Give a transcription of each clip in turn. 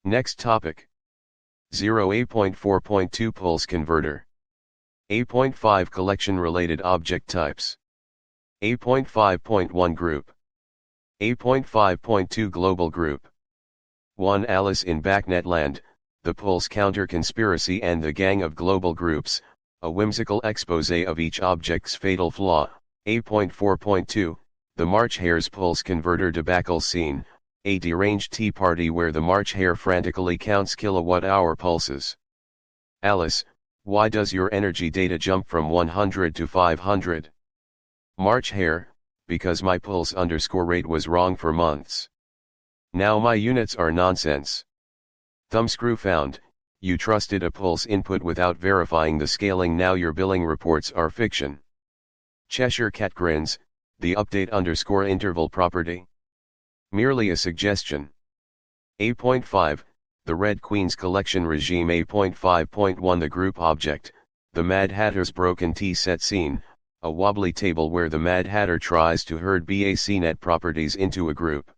Next topic. 0A.4.2 Pulse Converter. A.5 Collection Related Object Types. A.5.1 Group. A.5.2 Global Group. 1 Alice in BACnet Land, The Pulse Counter Conspiracy and the Gang of Global Groups, a whimsical exposé of each object's fatal flaw. A.4.2 The March Hare's Pulse Converter Debacle Scene, a deranged tea party where the March Hare frantically counts kilowatt-hour pulses. Alice, why does your energy data jump from 100 to 500? March Hare, because my pulse_rate was wrong for months. Now my units are nonsense. Thumbscrew found, you trusted a pulse input without verifying the scaling, now your billing reports are fiction. Cheshire Cat grins, the update_interval property. Merely a suggestion. A.5, the Red Queen's Collection Regime. A.5.1 The Group Object, the Mad Hatter's Broken Tea Set Scene, a wobbly table where the Mad Hatter tries to herd BACnet properties into a group.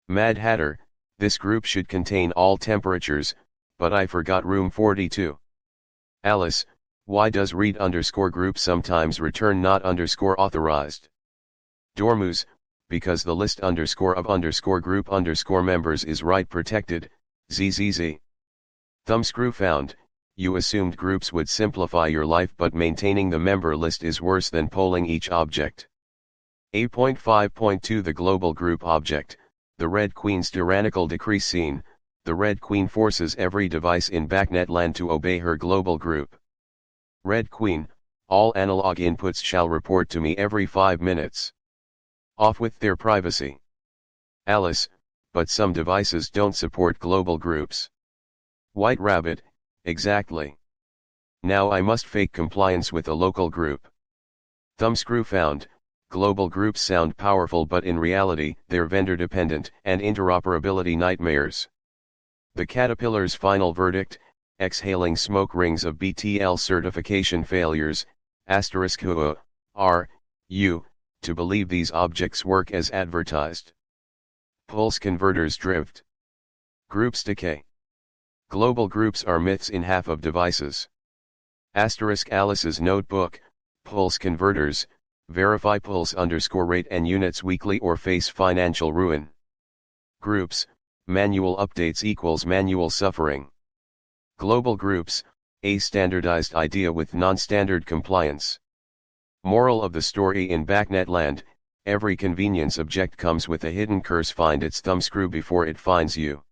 Mad Hatter, this group should contain all temperatures, but I forgot room 42. Alice, why does read_group sometimes return not_authorized? Dormouse, because the list _of_group_ members is write protected, ZZZ. Thumbscrew found, you assumed groups would simplify your life, but maintaining the member list is worse than polling each object. A.5.2 The Global Group Object, the Red Queen's Tyrannical Decree Scene, the Red Queen forces every device in BACnet Land to obey her global group. Red Queen, all analog inputs shall report to me every 5 minutes. Off with their privacy. Alice, but some devices don't support global groups. White Rabbit, exactly. Now I must fake compliance with a local group. Thumbscrew found, global groups sound powerful, but in reality, they're vendor dependent and interoperability nightmares. The Caterpillar's final verdict, exhaling smoke rings of BTL certification failures, *who are you to believe these objects work as advertised? Pulse converters drift. Groups decay. Global groups are myths in half of devices. Alice's notebook, pulse converters, verify pulse_rate and units weekly or face financial ruin. Groups, manual updates equals manual suffering. Global groups, a standardized idea with non-standard compliance. Moral of the story: in BACnet Land, every convenience object comes with a hidden curse. Find its thumbscrew before it finds you.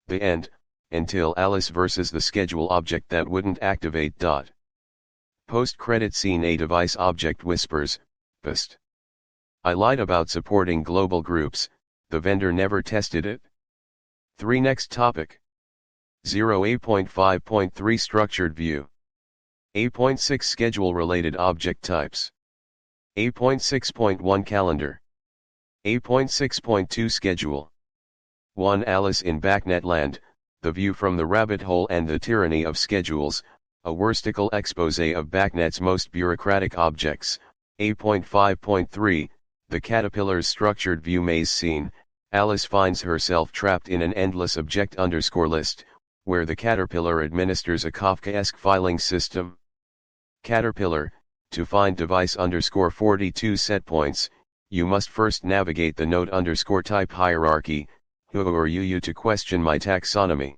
The end, until Alice versus the schedule object that wouldn't activate. Post-credit scene: a device object whispers, "Psst. I lied about supporting global groups, the vendor never tested it." 3 Next topic. 0A.5.3 Structured View. A.6 Schedule Related Object Types. A.6.1 Calendar. A.6.2 Schedule. 1 Alice in BACnet Land, the view from the rabbit hole and the tyranny of schedules, a whimsical exposé of BACnet's most bureaucratic objects. A.5.3 The Caterpillar's Structured View Maze Scene. Alice finds herself trapped in an endless object_list, where the Caterpillar administers a Kafkaesque filing system. Caterpillar, to find device_42 setpoints, you must first navigate the node_type hierarchy. Who are you to question my taxonomy?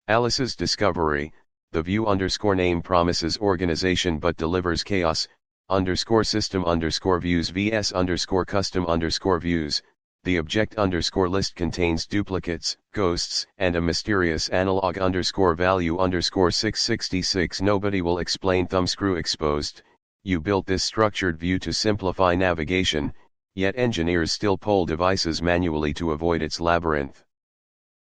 Alice's discovery: the view_name promises organization but delivers chaos. _system_views vs_custom_views. The object_list contains duplicates, ghosts, and a mysterious analog_value_666. Nobody will explain. Thumbscrew exposed. You built this structured view to simplify navigation, yet engineers still poll devices manually to avoid its labyrinth.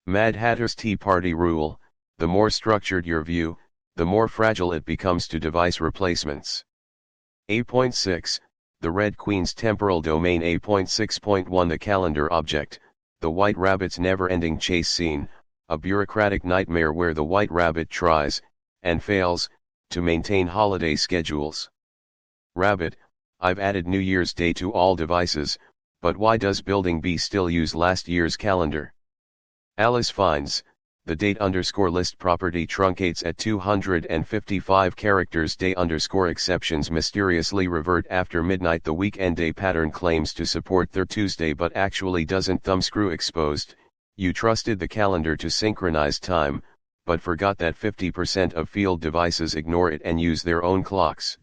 Mad Hatter's Tea Party rule: the more structured your view, the more fragile it becomes to device replacements. A.6 The Red Queen's Temporal Domain. A.6.1 The Calendar Object, the White Rabbit's never-ending chase scene, a bureaucratic nightmare where the White Rabbit tries, and fails, to maintain holiday schedules. Rabbit: I've added New Year's Day to all devices, but why does Building B still use last year's calendar? Alice finds, the date underscore list property truncates at 255 characters. Day underscore exceptions mysteriously revert after midnight. The weekend day pattern claims to support their Tuesday but actually doesn't. Thumbscrew exposed. You trusted the calendar to synchronize time, but forgot that 50% of field devices ignore it and use their own clocks.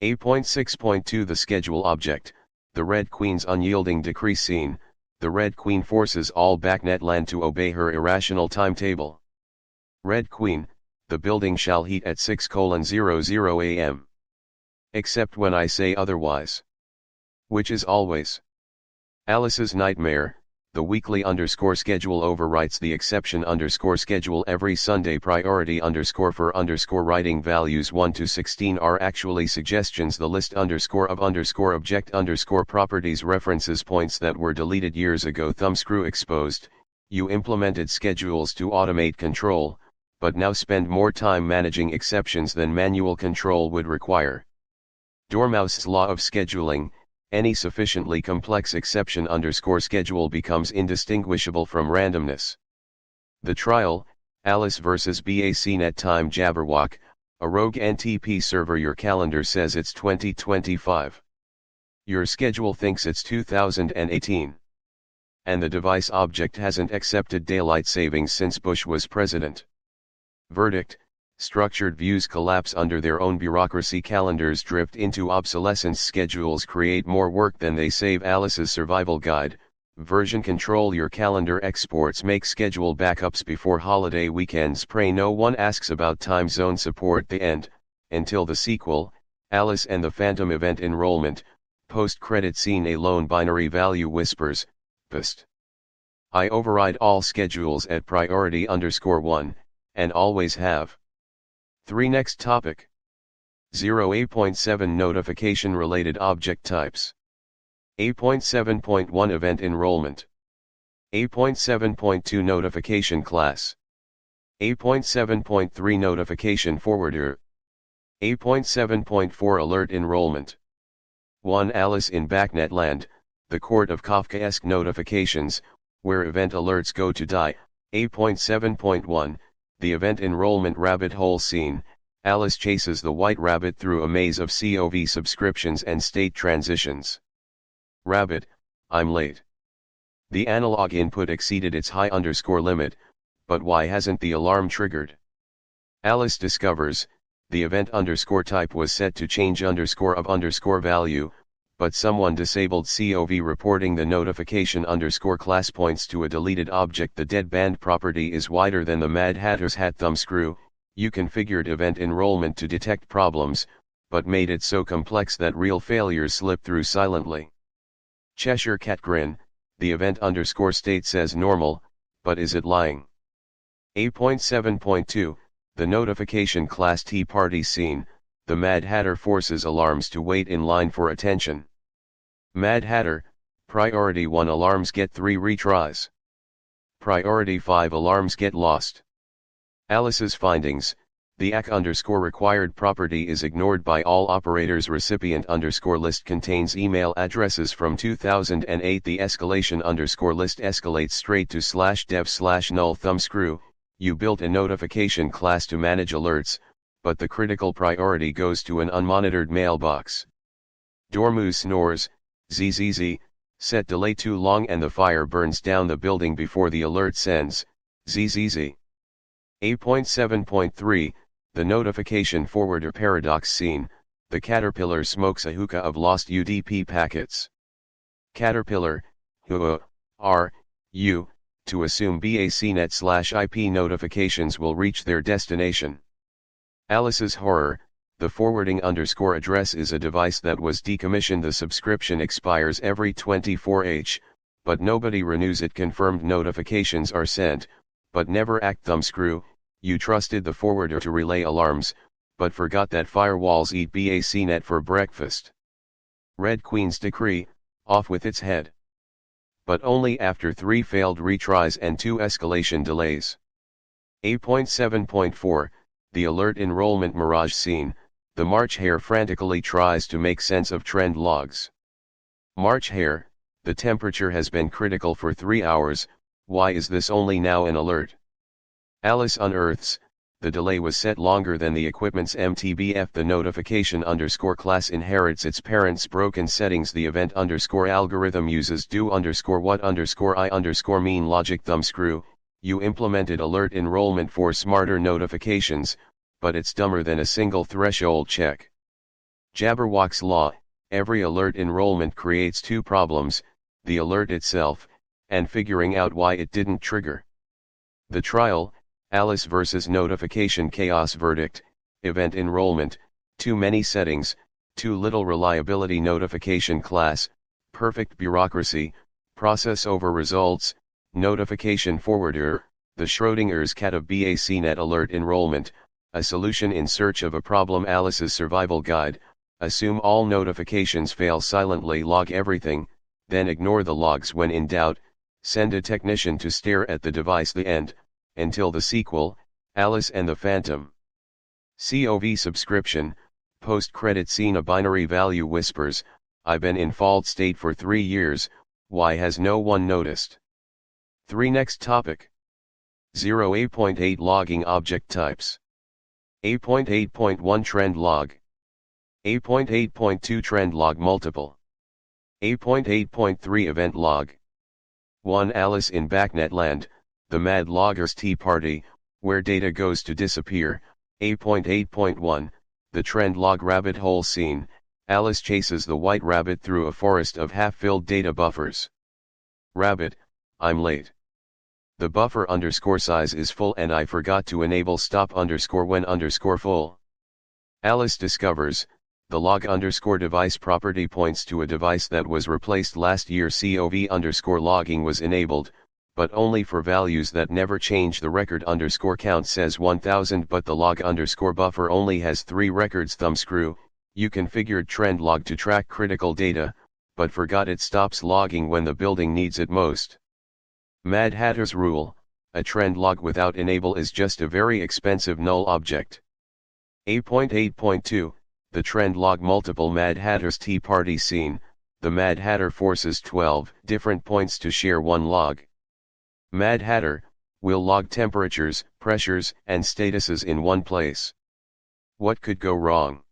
8.6.2 The schedule object, the Red Queen's unyielding decree scene. The Red Queen forces all BACnet land to obey her irrational timetable. Red Queen, the building shall heat at 6:00 a.m. Except when I say otherwise. Which is always. Alice's nightmare. The weekly underscore schedule overwrites the exception underscore schedule every Sunday. Priority underscore for underscore writing values 1 to 16 are actually suggestions. The list underscore of underscore object underscore properties references points that were deleted years ago. Thumbscrew exposed. You implemented schedules to automate control, but now spend more time managing exceptions than manual control would require. Dormouse's law of scheduling. Any sufficiently complex exception underscore schedule becomes indistinguishable from randomness. The trial, Alice vs BACnet time. Jabberwock, a rogue NTP server. Your calendar says it's 2025. Your schedule thinks it's 2018. And the device object hasn't accepted daylight savings since Bush was president. Verdict. Structured views collapse under their own bureaucracy. Calendars drift into obsolescence. Schedules create more work than they save. Alice's survival guide, version control. Your calendar exports make schedule backups before holiday weekends. Pray no one asks about time zone support. The end, until the sequel, Alice and the Phantom Event Enrollment, post-credit scene. A lone binary value whispers, pst. I override all schedules at priority underscore 1, and always have. 3. Next topic. 8.7 Notification related object types. 8.7.1 Event enrollment. 8.7.2 Notification class. 8.7.3 Notification forwarder. 8.7.4 Alert enrollment. 1. Alice in BACnet Land, the court of Kafkaesque notifications, where event alerts go to die. 8.7.1 The event enrollment rabbit hole scene. Alice chases the white rabbit through a maze of COV subscriptions and state transitions. Rabbit, I'm late. The analog input exceeded its high underscore limit, but why hasn't the alarm triggered? Alice discovers, the event underscore type was set to change underscore of underscore value, but someone disabled COV reporting the notification underscore class points to a deleted object. The deadband property is wider than the Mad Hatter's hat. Thumbscrew, you configured event enrollment to detect problems, but made it so complex that real failures slip through silently. Cheshire Cat grin, the event underscore state says normal, but is it lying? 8.7.2, the notification class Tea Party scene. The Mad Hatter forces alarms to wait in line for attention. Mad Hatter, priority 1 alarms get 3 retries. Priority 5 alarms get lost. Alice's findings, the AC underscore required property is ignored by all operators. Recipient underscore list contains email addresses from 2008. The escalation underscore list escalates straight to /dev/null. Thumbscrew, you built a notification class to manage alerts, but the critical priority goes to an unmonitored mailbox. Dormouse snores, zzz, set delay too long and the fire burns down the building before the alert sends, zzz. 8.7.3, the notification forwarder paradox scene. The caterpillar smokes a hookah of lost UDP packets. Caterpillar, who are you, to assume BACnet/IP notifications will reach their destination. Alice's horror, the forwarding underscore address is a device that was decommissioned. The subscription expires every 24h, but nobody renews it. Confirmed notifications are sent, but never act. Thumbscrew, you trusted the forwarder to relay alarms, but forgot that firewalls eat BACnet for breakfast. Red Queen's decree, off with its head. But only after 3 failed retries and 2 escalation delays. 8.7.4, the alert enrollment mirage scene. The March Hare frantically tries to make sense of trend logs. March Hare, the temperature has been critical for 3 hours, why is this only now an alert? Alice unearths, the delay was set longer than the equipment's MTBF. The notification underscore class inherits its parent's broken settings. The event underscore algorithm uses do underscore what underscore I underscore mean logic thumbscrew. You implemented alert enrollment for smarter notifications, but it's dumber than a single threshold check. Jabberwock's law, every alert enrollment creates two problems, the alert itself, and figuring out why it didn't trigger. The trial, Alice versus notification chaos verdict, event enrollment, too many settings, too little reliability. Notification class, perfect bureaucracy, process over results, notification forwarder, the Schrodinger's cat of BACnet alert enrollment, a solution in search of a problem. Alice's survival guide, assume all notifications fail silently, log everything, then ignore the logs when in doubt, send a technician to stare at the device. The end, until the sequel, Alice and the Phantom. COV subscription, post-credit scene. A binary value whispers, I've been in fault state for 3 years, why has no one noticed? 3. Next topic. 0.8.8 Logging object types. 8.8.1 Trend log. 8.8.2 Trend log multiple. 8.8.3 Event log. 1. Alice in BACnet Land, the Mad Logger's Tea Party, where data goes to disappear. 8.8.1 The Trend log rabbit hole scene, Alice chases the white rabbit through a forest of half-filled data buffers. Rabbit, I'm late. The buffer underscore size is full and I forgot to enable stop underscore when underscore full. Alice discovers, the log underscore device property points to a device that was replaced last year. COV underscore logging was enabled, but only for values that never change. The record underscore count says 1000 but the log underscore buffer only has 3 records. Thumbscrew, you configured trend log to track critical data, but forgot it stops logging when the building needs it most. Mad Hatter's rule, a trend log without enable is just a very expensive null object. 8.8.2 The trend log multiple. Mad Hatter's Tea Party scene, the Mad Hatter forces 12 different points to share one log. Mad Hatter will log temperatures, pressures, and statuses in one place. What could go wrong?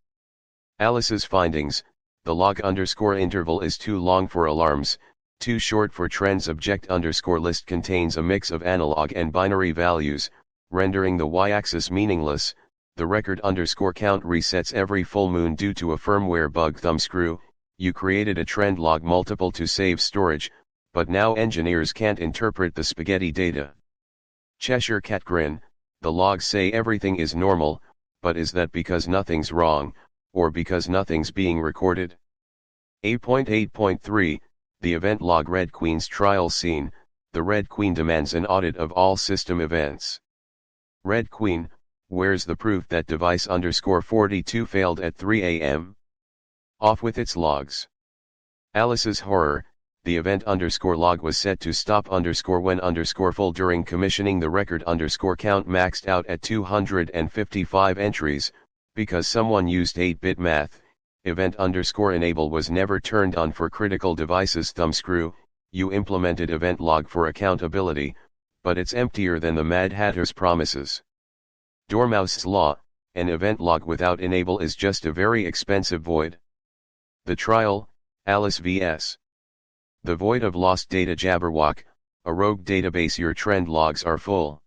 Alice's findings, the log underscore interval is too long for alarms, too short for trends. Object underscore list contains a mix of analog and binary values, rendering the y-axis meaningless. The record underscore count resets every full moon due to a firmware bug. Thumbscrew, you created a trend log multiple to save storage, but now engineers can't interpret the spaghetti data. Cheshire Cat grin, the logs say everything is normal, but is that because nothing's wrong, or because nothing's being recorded? 8.8.3 The event log. Red Queen's trial scene, the Red Queen demands an audit of all system events. Red Queen, where's the proof that device underscore 42 failed at 3 a.m.? Off with its logs. Alice's horror, the event underscore log was set to stop underscore when underscore full during commissioning. The record underscore count maxed out at 255 entries, because someone used 8-bit math. Event underscore enable was never turned on for critical devices. Thumbscrew, you implemented event log for accountability, but it's emptier than the Mad Hatter's promises. Dormouse's law, an event log without enable is just a very expensive void. The trial, Alice vs. The void of lost data. Jabberwock, a rogue database. Your trend logs are full.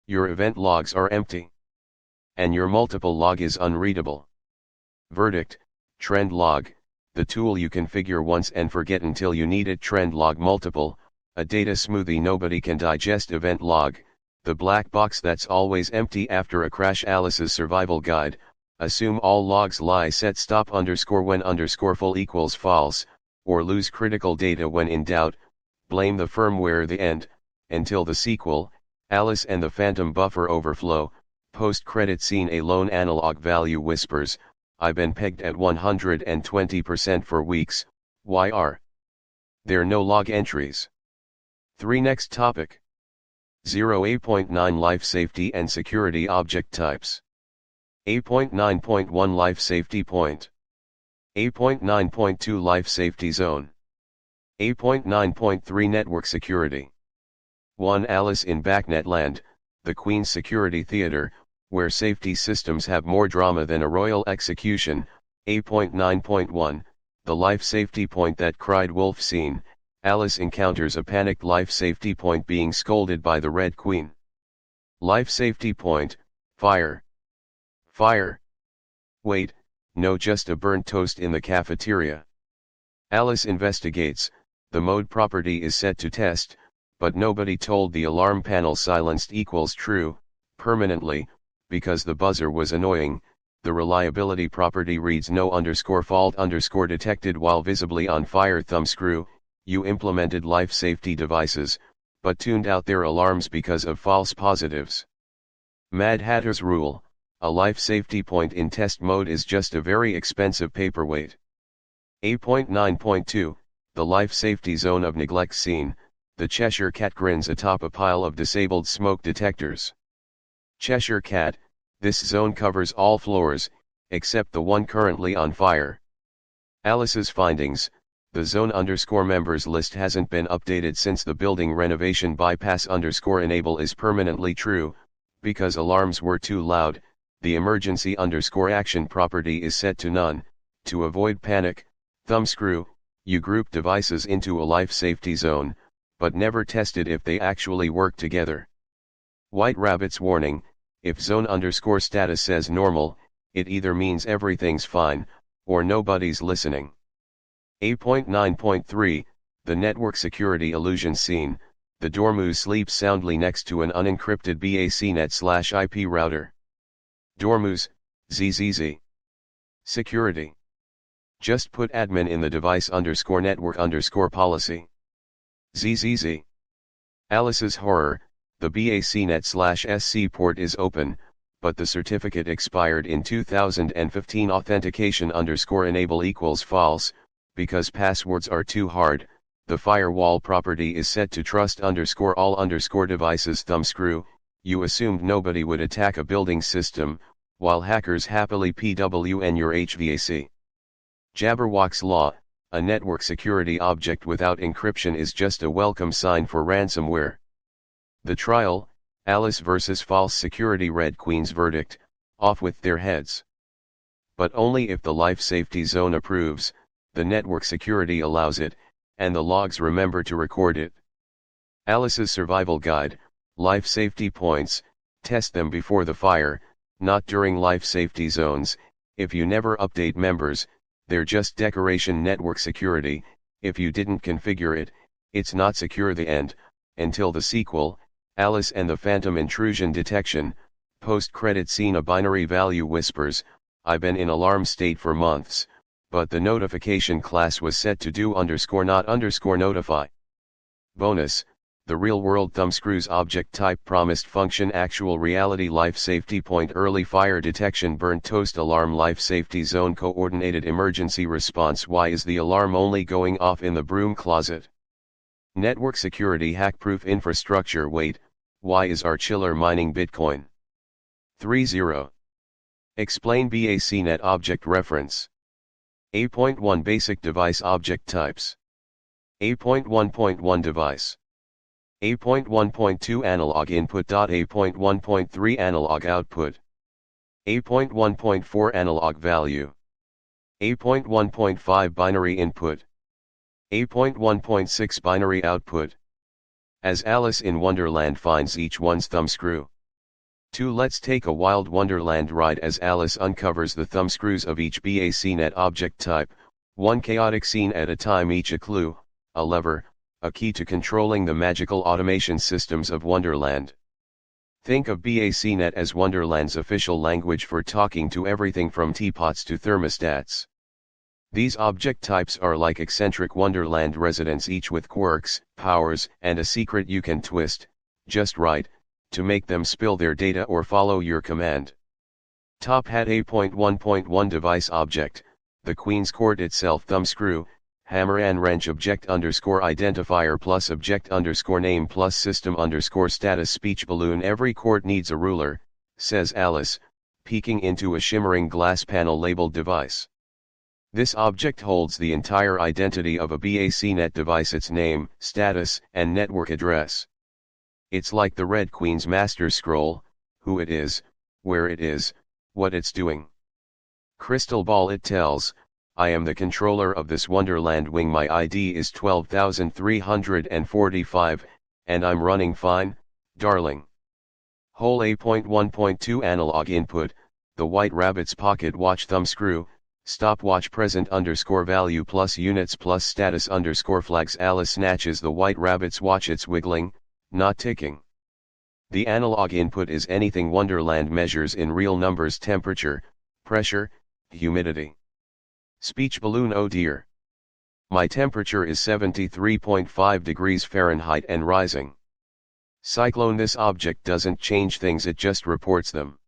Your event logs are empty. And your multiple log is unreadable. Verdict, trend log, the tool you configure once and forget until you need it. Trend log multiple, a data smoothie nobody can digest. Event log, the black box that's always empty after a crash. Alice's survival guide, assume all logs lie. Set stop underscore when underscore full equals false, or lose critical data when in doubt, blame the firmware. The end, until the sequel, Alice and the Phantom. Buffer overflow, post-credit scene. A lone analog value whispers, I've been pegged at 120% for weeks, why are there no log entries? 3. Next topic. 0.8.9 Life Safety and Security Object Types. 8.9.1 Life Safety Point. 8.9.2 Life Safety Zone. 8.9.3 Network Security. 1. Alice in BACnet Land, the Queen's Security Theatre, where safety systems have more drama than a royal execution. 8.9.1, the life safety point that cried wolf scene. Alice encounters a panicked life safety point being scolded by the Red Queen. Life safety point: fire. Fire. Wait, no, just a burnt toast in the cafeteria. Alice investigates, the mode property is set to test, but nobody told the alarm panel silenced equals true, permanently, because the buzzer was annoying. The reliability property reads no _fault detected while visibly on fire. Thumbscrew, you implemented life safety devices, but tuned out their alarms because of false positives. Mad Hatter's rule: a life safety point in test mode is just a very expensive paperweight. 8.9.2, the life safety zone of neglect scene. The Cheshire Cat grins atop a pile of disabled smoke detectors. Cheshire Cat, this zone covers all floors, except the one currently on fire. Alice's findings: the zone _members list hasn't been updated since the building renovation. Bypass _enable is permanently true, because alarms were too loud. The emergency _action property is set to none, to avoid panic. Thumbscrew, you group devices into a life safety zone, but never tested if they actually work together. White Rabbit's warning: if zone _status says normal, it either means everything's fine, or nobody's listening. 8.9.3, the network security illusion scene. The Dormouse sleeps soundly next to an unencrypted BACnet/IP router. Dormouse, ZZZ. Security. Just put admin in the device _network policy. ZZZ. Alice's horror: the BACnet/SC port is open, but the certificate expired in 2015. Authentication _enable equals false, because passwords are too hard. The firewall property is set to trust all devices. Thumbscrew, you assumed nobody would attack a building system, while hackers happily PWN your HVAC. Jabberwock's law: a network security object without encryption is just a welcome sign for ransomware. The trial: Alice versus false security. Red Queen's verdict: off with their heads. But only if the life safety zone approves, the network security allows it, and the logs remember to record it. Alice's survival guide: life safety points, test them before the fire, not during life safety zones. If you never update members, they're just decoration. Network security: if you didn't configure it, it's not secure. The end, until the sequel, Alice and the Phantom Intrusion Detection. Post-credit scene: a binary value whispers, I've been in alarm state for months, but the notification class was set to do _not _notify. Bonus: the real-world Thumbscrew's object type promised function actual reality. Life safety point: early fire detection, burnt toast alarm. Life safety zone: coordinated emergency response. Why is the alarm only going off in the broom closet? Network security: hack-proof infrastructure. Wait, why is our chiller mining Bitcoin? 3.0. Explain BACnet object reference. 8.1 Basic device object types. 8.1.1 Device. 8.1.2 Analog input. 8.1.3 Analog output. 8.1.4 Analog value. 8.1.5 Binary input. 8.1.6 Binary output. As Alice in Wonderland finds each one's thumbscrew. 2. Let's take a wild Wonderland ride as Alice uncovers the thumbscrews of each BACnet object type, one chaotic scene at a time. Each a clue, a lever, a key to controlling the magical automation systems of Wonderland. Think of BACnet as Wonderland's official language for talking to everything from teapots to thermostats. These object types are like eccentric Wonderland residents, each with quirks, powers, and a secret you can twist, just right, to make them spill their data or follow your command. Top Hat. 8.1.1 Device object, the Queen's Court itself. Thumbscrew, hammer and wrench. Object identifier plus object name plus system status. Speech balloon. Every court needs a ruler, says Alice, peeking into a shimmering glass panel labeled device. This object holds the entire identity of a BACnet device: its name, status, and network address. It's like the Red Queen's master scroll, who it is, where it is, what it's doing. Crystal ball it tells, I am the controller of this wonderland wing, my ID is 12,345, and I'm running fine, darling. Whole A.1.2 analog input, the White Rabbit's pocket watch thumbscrew, stopwatch present underscore value plus units plus status underscore flags. Alice snatches the White Rabbit's watch, it's wiggling, not ticking. The analog input is anything Wonderland measures in real numbers: temperature, pressure, humidity. Speech balloon: oh dear. My temperature is 73.5 degrees Fahrenheit and rising. Cyclone: this object doesn't change things, it just reports them.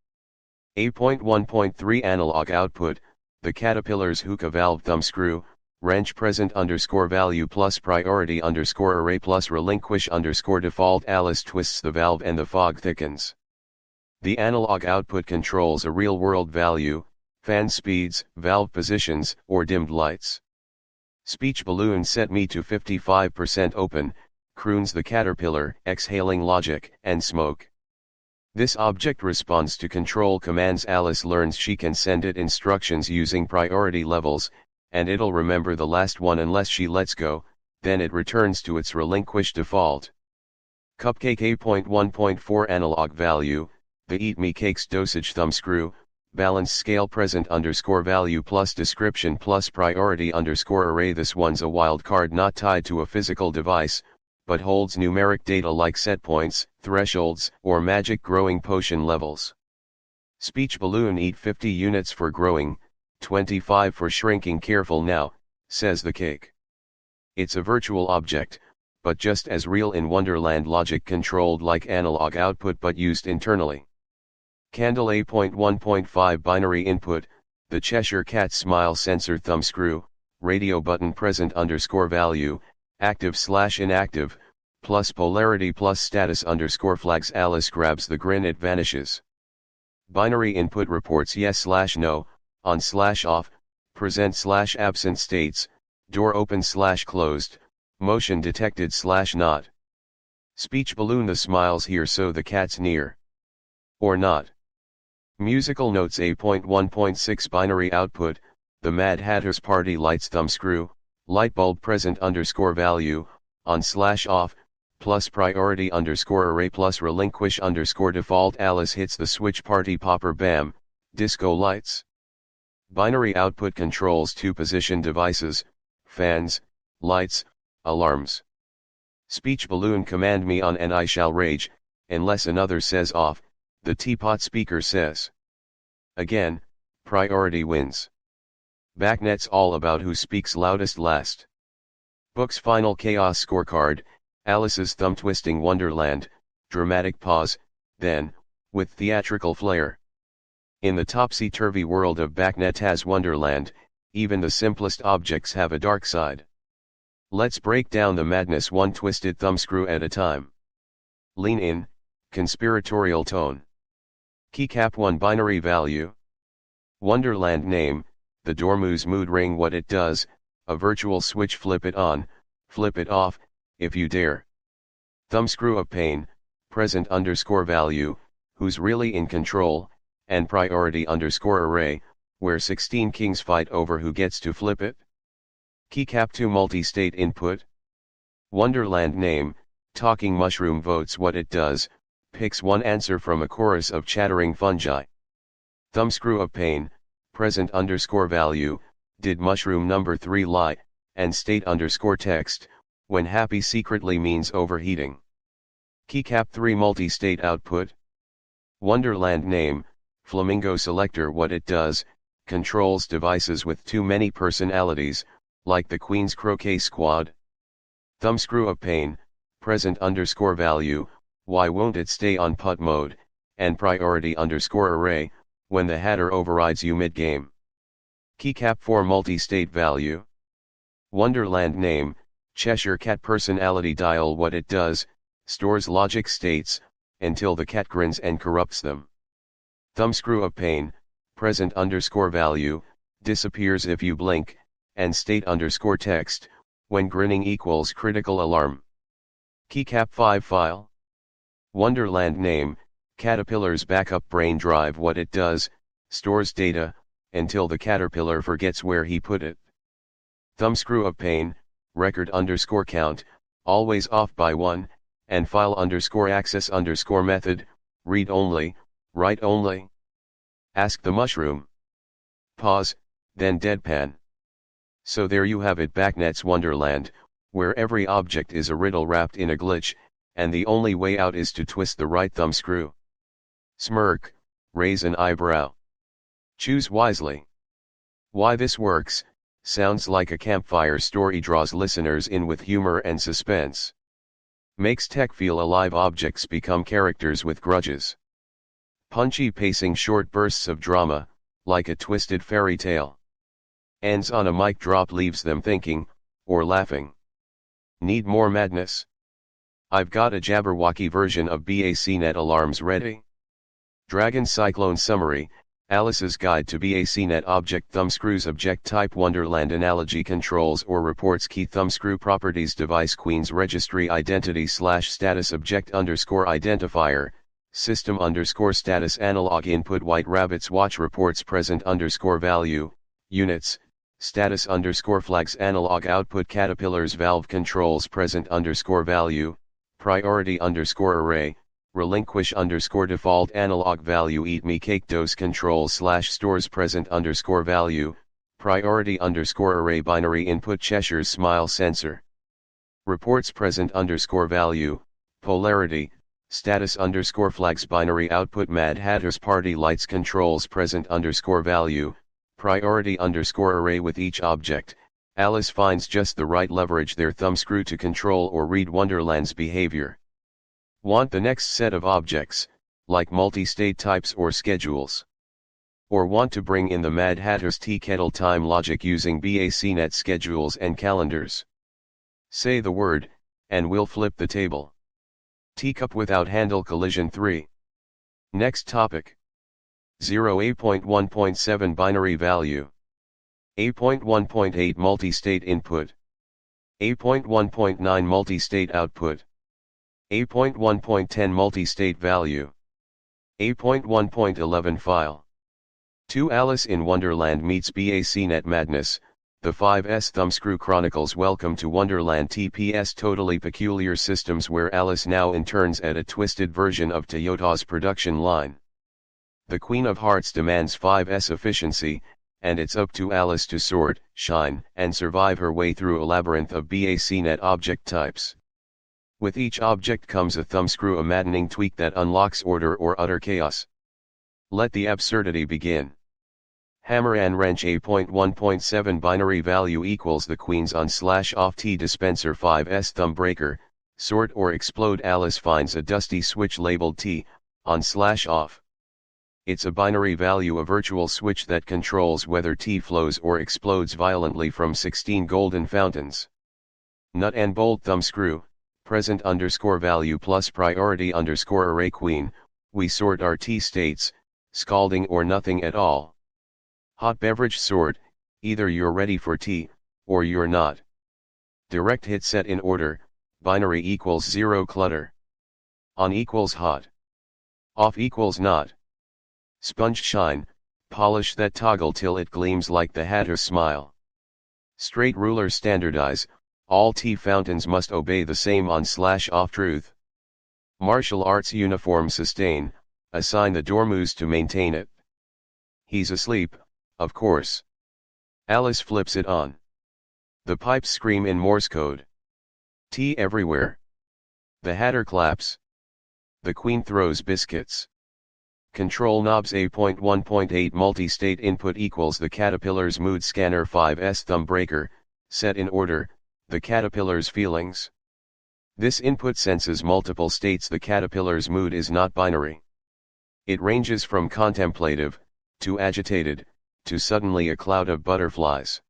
A.1.3 analog output, the caterpillar's hookah valve thumbscrew, wrench present underscore value plus priority underscore array plus relinquish underscore default. Alice twists the valve and the fog thickens. The analog output controls a real-world value, fan speeds, valve positions, or dimmed lights. Speech balloon: set me to 55% open, croons the caterpillar, exhaling logic and smoke. This object responds to control commands. Alice learns she can send it instructions using priority levels, and it'll remember the last one unless she lets go, then it returns to its relinquish default. Cupcake: A.1.4 analog value, the Eat Me Cakes dosage thumbscrew, balance scale present underscore value plus description plus priority underscore array. This one's a wild card not tied to a physical device, but holds numeric data like set points, thresholds, or magic growing potion levels. Speech balloon: eat 50 units for growing, 25 for shrinking. Careful now, says the cake. It's a virtual object, but just as real in Wonderland, logic controlled like analog output but used internally. Candle: A.1.5 binary input, the Cheshire Cat smile sensor thumbscrew, radio button present underscore value, active/inactive, plus polarity plus status underscore flags. Alice grabs the grin, it vanishes. Binary input reports yes/no, on/off, present/absent states, door open/closed, motion detected/not. Speech balloon: the smile's here so the cat's near. Or not. Musical notes: A.1.6 binary output, the Mad Hatter's party lights thumbscrew, light bulb present underscore value, on/off, plus priority underscore array plus relinquish underscore default. Alice hits the switch, party popper, bam, disco lights. Binary output controls two position devices, fans, lights, alarms. Speech balloon: command me on and I shall rage, unless another says off, the teapot speaker says. Again, priority wins. BACnet's all about who speaks loudest last. Book's final chaos scorecard: Alice's thumb-twisting Wonderland, dramatic pause, then, with theatrical flair. In the topsy-turvy world of BACnet's Wonderland, even the simplest objects have a dark side. Let's break down the madness one twisted thumbscrew at a time. Lean in, conspiratorial tone. Keycap: 1 binary value. Wonderland name, the Dormouse mood ring. What it does, a virtual switch: flip it on, flip it off, if you dare. Thumbscrew of pain, present underscore value, who's really in control, and priority underscore array, where 16 kings fight over who gets to flip it. Keycap: 2 multi-state input. Wonderland name, talking mushroom votes. What it does, picks one answer from a chorus of chattering fungi. Thumbscrew of pain, present underscore value, did mushroom number 3 lie, and state underscore text, when happy secretly means overheating. Keycap: 3 multi-state output. Wonderland name, flamingo selector. What it does, controls devices with too many personalities, like the Queen's croquet squad. Thumbscrew of pain, present underscore value, why won't it stay on put mode, and priority underscore array, when the Hatter overrides you mid-game. Keycap: 4 multi-state value. Wonderland name, Cheshire Cat personality dial. What it does, stores logic states, until the cat grins and corrupts them. Thumbscrew of pain, present underscore value, disappears if you blink, and state underscore text, when grinning equals critical alarm. Keycap: 5 file. Wonderland name, caterpillar's backup brain drive. What it does, stores data, until the caterpillar forgets where he put it. Thumbscrew of pain, record underscore count, always off by 1, and file underscore access underscore method, read only, write only. Ask the mushroom. Pause, then deadpan. So there you have it, BACnet's Wonderland, where every object is a riddle wrapped in a glitch, and the only way out is to twist the right thumbscrew. Smirk, raise an eyebrow. Choose wisely. Why this works, sounds like a campfire story, draws listeners in with humor and suspense. Makes tech feel alive, objects become characters with grudges. Punchy pacing, short bursts of drama, like a twisted fairy tale. Ends on a mic drop, leaves them thinking, or laughing. Need more madness? I've got a Jabberwocky version of BACnet alarms ready. Dragon Cyclone Summary, Alice's Guide to BACnet Object Thumbscrews Object Type Wonderland Analogy Controls or Reports Key Thumbscrew Properties Device Queen's Registry Identity / Status Object underscore Identifier, System underscore Status Analog Input White Rabbit's Watch Reports Present underscore Value, Units, Status underscore Flags Analog Output Caterpillar's Valve Controls Present underscore Value, Priority underscore Array, Relinquish underscore Default Analog Value Eat Me Cake Dose Controls / Stores Present underscore Value, Priority underscore Array Binary Input Cheshire's Smile Sensor. Reports Present underscore Value, Polarity, Status underscore Flags Binary Output Mad Hatter's Party Lights Controls Present underscore Value, Priority underscore Array. With each object, Alice finds just the right leverage their thumbscrew to control or read Wonderland's behavior. Want the next set of objects, like multi-state types or schedules? Or want to bring in the Mad Hatter's tea kettle time logic using BACnet schedules and calendars? Say the word, and we'll flip the table. Teacup without handle collision 3. Next topic. 0.1.7 binary value. 8.1.8 multi-state input. 8.1.9 multi-state output. 8.1.10 multi-state value. 8.1.11 file. 2 Alice in Wonderland meets BACnet Madness, the 5S Thumbscrew Chronicles. Welcome to Wonderland TPS, totally peculiar systems where Alice now interns at a twisted version of Toyota's production line. The Queen of Hearts demands 5S efficiency, and it's up to Alice to sort, shine, and survive her way through a labyrinth of BACnet object types. With each object comes a thumbscrew, a maddening tweak that unlocks order or utter chaos. Let the absurdity begin. Hammer and wrench. 8.1.7 binary value equals the Queen's on/off T dispenser 5S thumb breaker, sort or explode. Alice finds a dusty switch labeled T, on/off. It's a binary value, a virtual switch that controls whether T flows or explodes violently from 16 golden fountains. Nut and bolt thumbscrew, present underscore value plus priority underscore array. Queen, we sort our T states, scalding or nothing at all. Hot beverage sort, either you're ready for tea, or you're not. Direct hit set in order, binary equals 0 clutter. On equals hot. Off equals not. Sponge shine, polish that toggle till it gleams like the Hatter's smile. Straight ruler standardize, all T fountains must obey the same on/off truth. Martial arts uniform sustain, assign the Dormouse to maintain it. He's asleep, of course. Alice flips it on. The pipes scream in Morse code. Tea everywhere. The Hatter claps. The Queen throws biscuits. Control knobs. 8.1.8 multi-state input equals the Caterpillar's mood scanner 5S thumb breaker, set in order, the Caterpillar's feelings. This input senses multiple states. The Caterpillar's mood is not binary. It ranges from contemplative, to agitated, to suddenly a cloud of butterflies.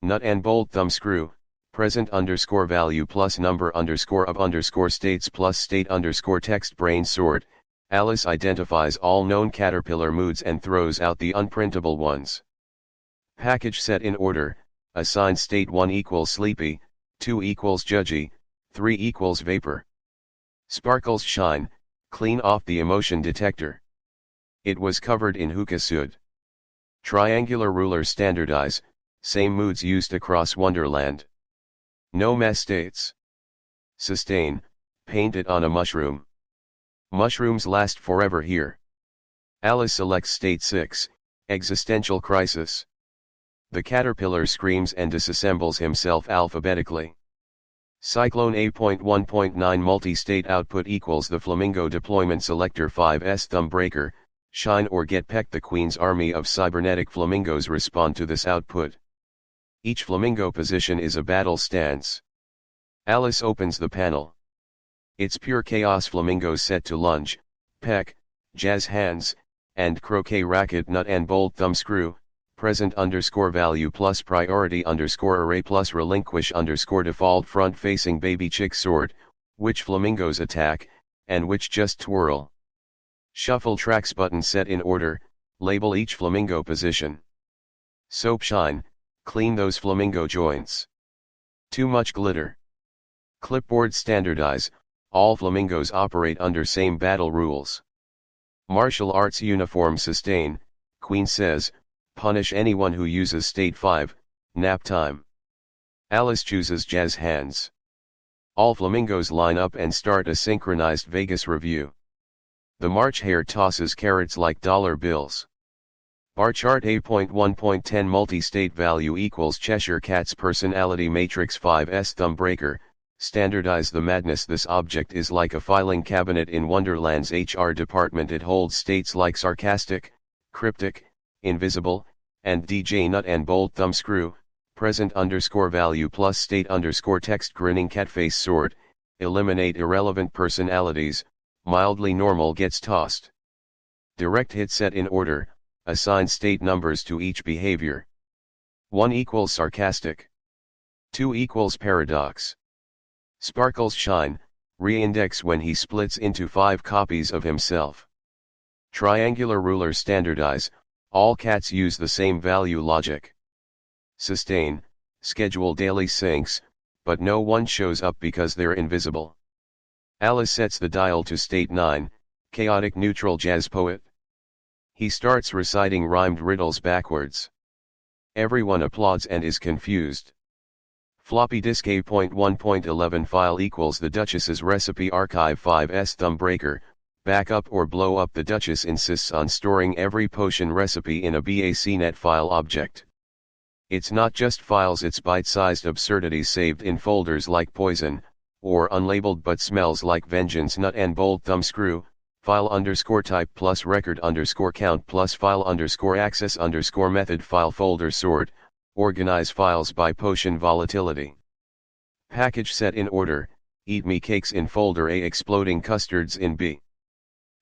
Nut and bolt thumbscrew, present underscore value plus number underscore of underscore states plus state underscore text. Brain sort, Alice identifies all known Caterpillar moods and throws out the unprintable ones. Package set in order, assign state 1 equals sleepy, 2 equals judgy, 3 equals vapor. Sparkles shine, clean off the emotion detector. It was covered in hookah soot. Triangular ruler standardize, same moods used across Wonderland. No mistakes. Sustain, paint it on a mushroom. Mushrooms last forever here. Alice selects state 6, existential crisis. The caterpillar screams and disassembles himself alphabetically. Cyclone A.1.9 multi-state output equals the flamingo deployment selector 5's thumb breaker, shine or get pecked. The Queen's army of cybernetic flamingos respond to this output. Each flamingo position is a battle stance. Alice opens the panel. It's pure chaos. Flamingos set to lunge, peck, jazz hands, and croquet racket nut and bolt thumbscrew, present _value plus priority _array plus relinquish _default front facing baby chick sort, which flamingos attack, and which just twirl. Shuffle tracks button set in order, label each flamingo position. Soap shine, clean those flamingo joints. Too much glitter. Clipboard standardize, all flamingos operate under same battle rules. Martial arts uniform sustain, Queen says, punish anyone who uses state 5, nap time. Alice chooses jazz hands. All flamingos line up and start a synchronized Vegas review. The March hare tosses carrots like dollar bills. Bar chart A.1.10 multi-state value equals Cheshire Cat's personality matrix 5's thumb breaker, standardize the madness. This object is like a filing cabinet in Wonderland's HR department. It holds states like sarcastic, cryptic, invisible, and DJ nut and bolt thumbscrew, present _value plus state _text grinning catface sort, eliminate irrelevant personalities, mildly normal gets tossed. Direct hit set in order, assign state numbers to each behavior. 1 equals sarcastic. 2 equals paradox. Sparkles shine, reindex when he splits into 5 copies of himself. Triangular ruler standardize, all cats use the same value logic. Sustain, schedule daily syncs, but no one shows up because they're invisible. Alice sets the dial to state 9, chaotic neutral jazz poet. He starts reciting rhymed riddles backwards. Everyone applauds and is confused. Floppy disk A.1.11 file equals the Duchess's recipe archive 5's thumb breaker, back up or blow up. The Duchess insists on storing every potion recipe in a BACnet file object. It's not just files, it's bite-sized absurdities saved in folders like poison, or unlabeled but smells like vengeance nut and bolt thumbscrew, file _type plus record _count plus file _access _method file folder sort, organize files by potion volatility. Package set in order, eat me cakes in folder A, exploding custards in B.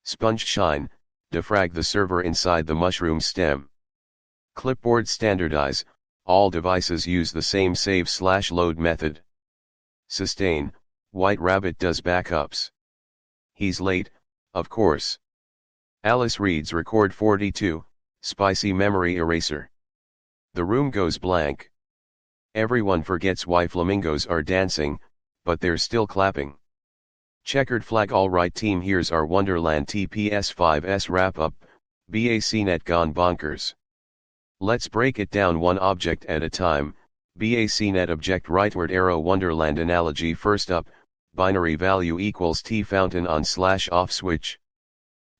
Sponge shine, defrag the server inside the mushroom stem. Clipboard standardize, all devices use the same save/load method. Sustain, White Rabbit does backups. He's late, of course. Alice reads record 42, spicy memory eraser. The room goes blank. Everyone forgets why flamingos are dancing, but they're still clapping. Checkered flag. Alright team, here's our Wonderland TPS 5's wrap up, BACnet gone bonkers. Let's break it down one object at a time. BACnet object rightward arrow Wonderland analogy. First up, binary value equals T fountain on/off switch.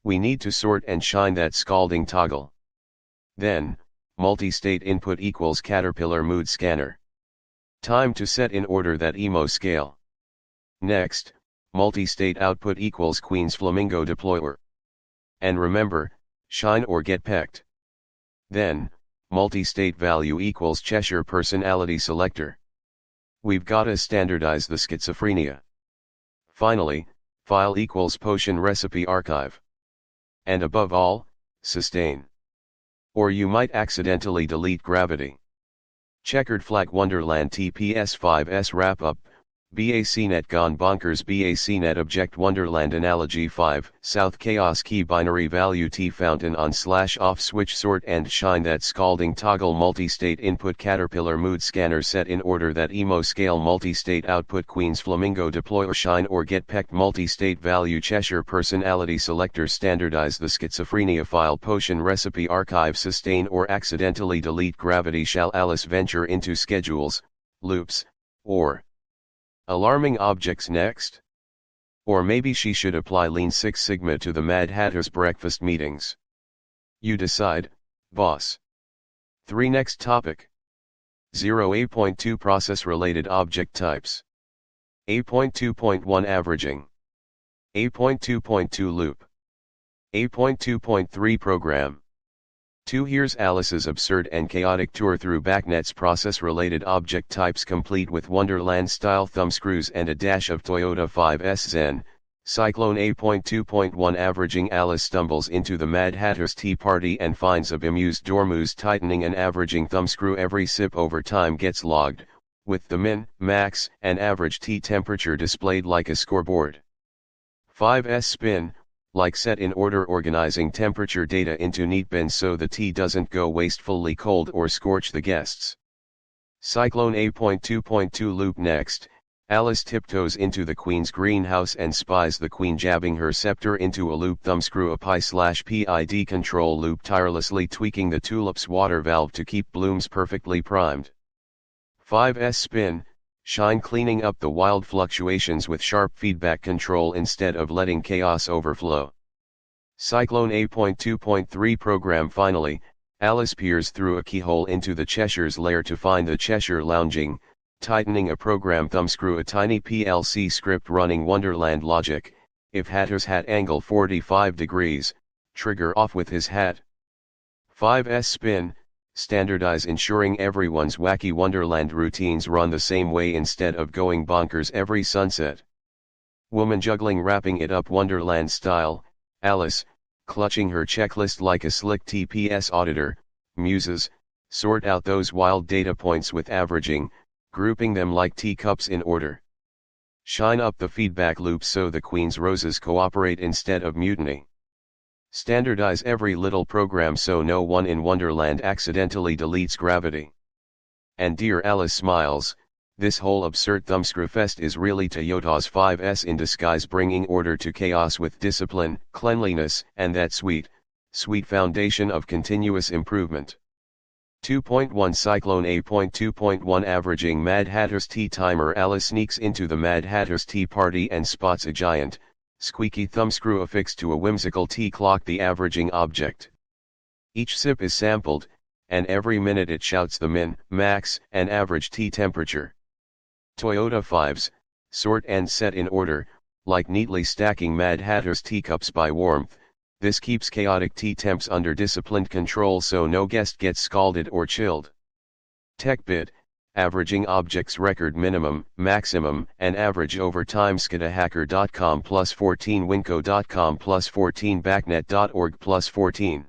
We need to sort and shine that scalding toggle. Then, multi-state input equals caterpillar mood scanner. Time to set in order that emo scale. Next, multi-state output equals Queen's flamingo deployer. And remember, shine or get pecked. Then, multi-state value equals Cheshire personality selector. We've gotta standardize the schizophrenia. Finally, file equals potion recipe archive. And above all, sustain. Or you might accidentally delete gravity. Checkered flag Wonderland TPS 5's wrap up, BACnet gone bonkers. BACnet Object Wonderland Analogy 5 South Chaos Key Binary Value T Fountain on / off switch sort and shine that scalding toggle multi-state input Caterpillar mood scanner set in order that emo scale multi-state output Queen's Flamingo deploy or shine or get pecked multi-state value Cheshire personality selector standardize the schizophrenia file potion recipe archive sustain or accidentally delete gravity shall Alice venture into schedules, loops, or alarming objects next? Or maybe she should apply Lean Six Sigma to the Mad Hatter's breakfast meetings. You decide, boss. 3 Next topic. 0.2 Process-related object types. 8.2.1 Averaging. 8.2.2 Loop. 8.2.3 Program. 2 Here's Alice's absurd and chaotic tour through BACnet's process-related object types complete with Wonderland-style thumbscrews and a dash of Toyota 5S Zen. Cyclone 8.2.1 Averaging. Alice stumbles into the Mad Hatter's tea party and finds a bemused Dormouse tightening an averaging thumbscrew. Every sip over time gets logged, with the min, max, and average tea temperature displayed like a scoreboard. 5S Spin, like set in order, organizing temperature data into neat bins so the tea doesn't go wastefully cold or scorch the guests. Cyclone 8.2.2 Loop. Next, Alice tiptoes into the Queen's greenhouse and spies the Queen jabbing her scepter into a loop thumbscrew a pi/PID control loop tirelessly tweaking the tulip's water valve to keep blooms perfectly primed. 5S Spin, shine cleaning up the wild fluctuations with sharp feedback control instead of letting chaos overflow. Cyclone 8.2.3 Program. Finally, Alice peers through a keyhole into the Cheshire's lair to find the Cheshire lounging, tightening a program thumbscrew a tiny PLC script running Wonderland logic. If Hatter's hat angle 45 degrees, trigger off with his hat. 5S Spin, standardize ensuring everyone's wacky Wonderland routines run the same way instead of going bonkers every sunset. Woman juggling wrapping it up Wonderland style. Alice, clutching her checklist like a slick TPS auditor, muses, sort out those wild data points with averaging, grouping them like teacups in order. Shine up the feedback loop so the Queen's roses cooperate instead of mutiny. Standardize every little program so no one in Wonderland accidentally deletes gravity. And dear Alice smiles, this whole absurd thumbscrew fest is really Toyota's 5S in disguise, bringing order to chaos with discipline, cleanliness, and that sweet, sweet foundation of continuous improvement. 2.1 Cyclone 8.2.1 Averaging. Mad Hatter's tea timer. Alice sneaks into the Mad Hatter's tea party and spots a giant, squeaky thumbscrew affixed to a whimsical tea clock, the averaging object. Each sip is sampled, and every minute it shouts the min, max, and average tea temperature. Toyota 5s, sort and set in order, like neatly stacking Mad Hatter's teacups by warmth. This keeps chaotic tea temps under disciplined control so no guest gets scalded or chilled. TechBit, averaging objects record minimum, maximum, and average over time. Skidahacker.com +14 winco.com +14 BACnet.org +14.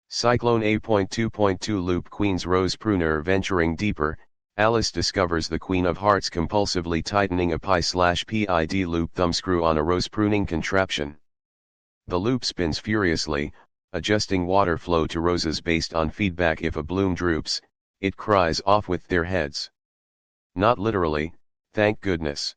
Cyclone 8.2.2 Loop. Queen's Rose Pruner. Venturing deeper, Alice discovers the Queen of Hearts compulsively tightening a pi/PID loop thumbscrew on a rose pruning contraption. The loop spins furiously, adjusting water flow to roses based on feedback. If a bloom droops, it cries off with their heads. Not literally, thank goodness.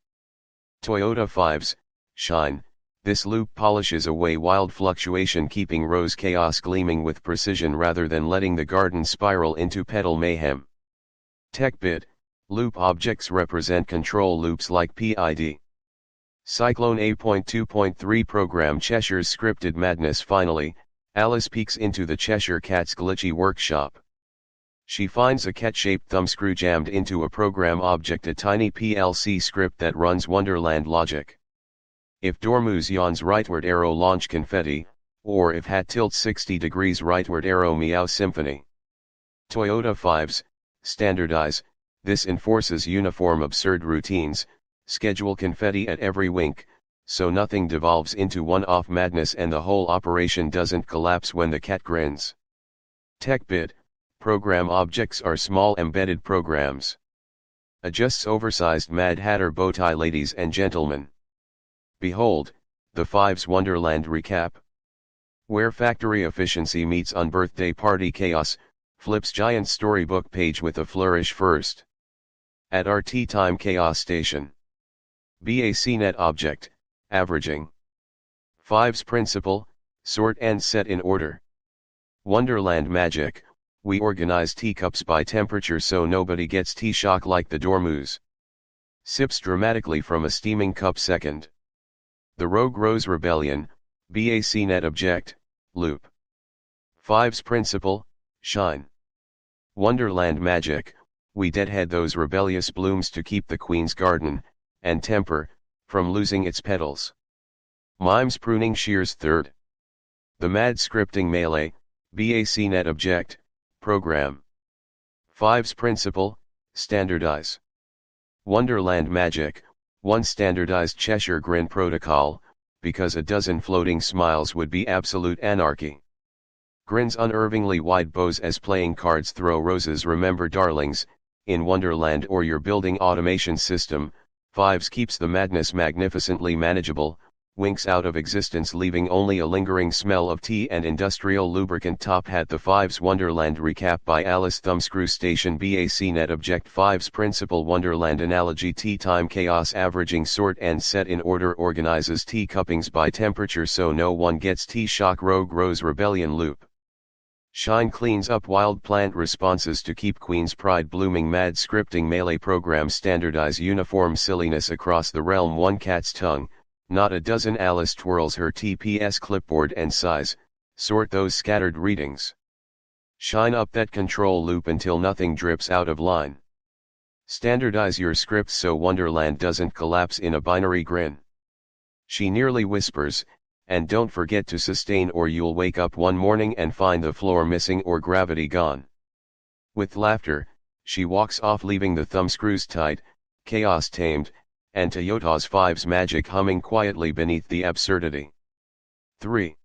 Toyota 5s, shine, this loop polishes away wild fluctuation, keeping rose chaos gleaming with precision rather than letting the garden spiral into petal mayhem. TechBit, loop objects represent control loops like PID. Cyclone 8.2.3 Program. Cheshire's scripted madness. Finally, Alice peeks into the Cheshire Cat's glitchy workshop. She finds a cat-shaped thumbscrew jammed into a program object, a tiny PLC script that runs Wonderland logic. If Dormouse yawns, rightward arrow launch confetti, or if hat tilts 60 degrees, rightward arrow meow symphony. Toyota 5s, standardize, this enforces uniform absurd routines, schedule confetti at every wink, so nothing devolves into one-off madness and the whole operation doesn't collapse when the cat grins. TechBit, program objects are small embedded programs. Adjusts oversized Mad Hatter bow tie. Ladies and gentlemen, behold, the Fives Wonderland recap. Where factory efficiency meets unbirthday party chaos, flips giant storybook page with a flourish first. At our tea time chaos station. BACnet object, averaging. Fives principle, sort and set in order. Wonderland magic, we organize teacups by temperature so nobody gets tea shock like the Dormouse. Sips dramatically from a steaming cup second. The Rogue Rose Rebellion, BACnet object, loop. Fives principle, shine. Wonderland magic, we deadhead those rebellious blooms to keep the Queen's garden, and temper, from losing its petals. Mimes pruning shears third. The mad scripting melee, BACnet object, program. Fives principle, standardize. Wonderland magic, one standardized Cheshire grin protocol, because a dozen floating smiles would be absolute anarchy. Grins unervingly wide bows as playing cards throw roses. Remember darlings, in Wonderland or your building automation system, Fives keeps the madness magnificently manageable, winks out of existence leaving only a lingering smell of tea and industrial lubricant. Top hat. The Fives Wonderland recap by Alice Thumbscrew Station. BACnet object. Fives principle. Wonderland analogy. Tea time chaos averaging sort and set in order organizes tea cuppings by temperature so no one gets tea shock. Rogue Rose Rebellion loop. Shine cleans up wild plant responses to keep Queen's pride blooming. Mad scripting melee program. Standardize uniform silliness across the realm. One cat's tongue, not a dozen. Alice twirls her TPS clipboard and sighs, sort those scattered readings. Shine up that control loop until nothing drips out of line. Standardize your scripts so Wonderland doesn't collapse in a binary grin. She nearly whispers, and don't forget to sustain or you'll wake up one morning and find the floor missing or gravity gone. With laughter, she walks off leaving the thumbscrews tight, chaos tamed, and Toyota's Fives magic humming quietly beneath the absurdity. 3.